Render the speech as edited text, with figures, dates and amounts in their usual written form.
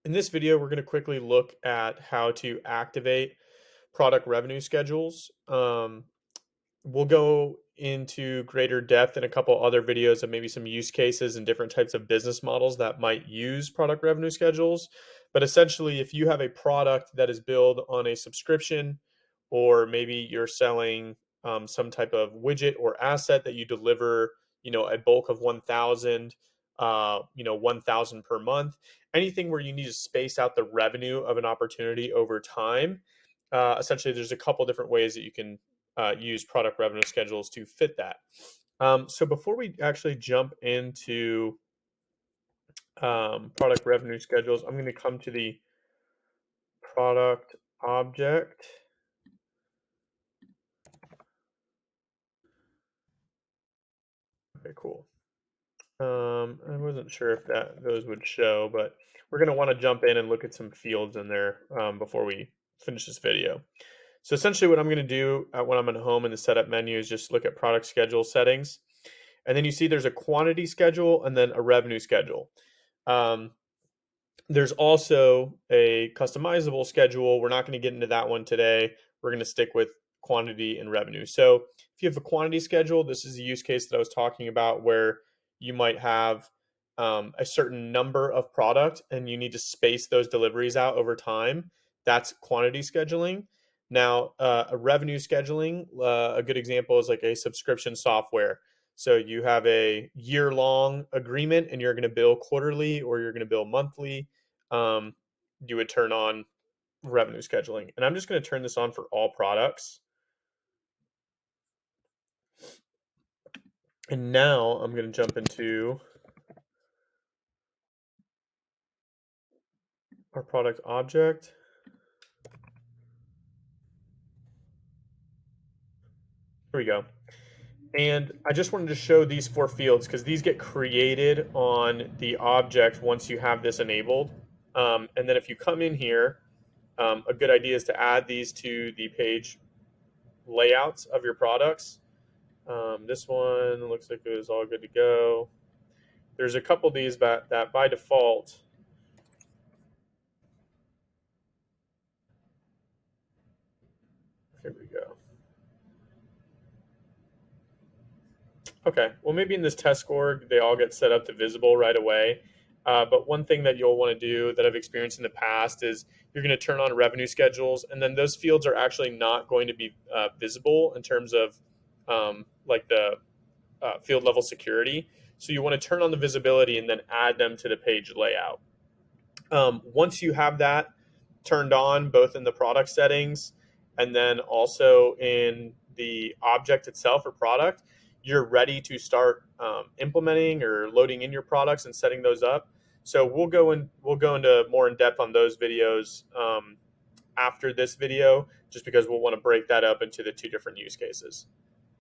In this video, we're going to quickly look at how to activate product revenue schedules. We'll go into greater depth in a couple other videos of maybe some use cases and different types of business models that might use product revenue schedules. But essentially, if you have a product that is billed on a subscription, or maybe you're selling some type of widget or asset that you deliver, a bulk of 1,000, 1,000 per month, anything where you need to space out the revenue of an opportunity over time. Essentially, there's a couple different ways that you can use product revenue schedules to fit that. So before we actually jump into product revenue schedules, I'm going to come to the product object. Okay, cool. I wasn't sure if those would show, but we're going to want to jump in and look at some fields in there before we finish this video. So essentially what I'm going to do when I'm at home in the setup menu is just look at product schedule settings. And then you see there's a quantity schedule and then a revenue schedule. Um, there's also a customizable schedule. We're not going to get into that one today. We're going to stick with quantity and revenue. So if you have a quantity schedule, this is a use case that I was talking about where you might have a certain number of product and you need to space those deliveries out over time. That's quantity scheduling. Now, a revenue scheduling, a good example is like a subscription software. So you have a year-long agreement and you're going to bill quarterly or you're going to bill monthly. um, you would turn on revenue scheduling. And I'm just going to turn this on for all products. And now I'm going to jump into our product object. Here we go. And I just wanted to show these four fields because these get created on the object once you have this enabled. And then if you come in here, a good idea is to add these to the page layouts of your products. This one looks like it was all good to go. There's a couple of these that by default, here we go. Okay, well maybe in this test score, they all get set up to visible right away. But one thing that you'll want to do that I've experienced in the past is you're going to turn on revenue schedules, and then those fields are actually not going to be visible in terms of like the field level security. So you want to turn on the visibility and then add them to the page layout. Once you have that turned on, both in the product settings and then also in the object itself or product, you're ready to start implementing or loading in your products and setting those up. So we'll go into more in depth on those videos after this video, just because we'll want to break that up into the two different use cases.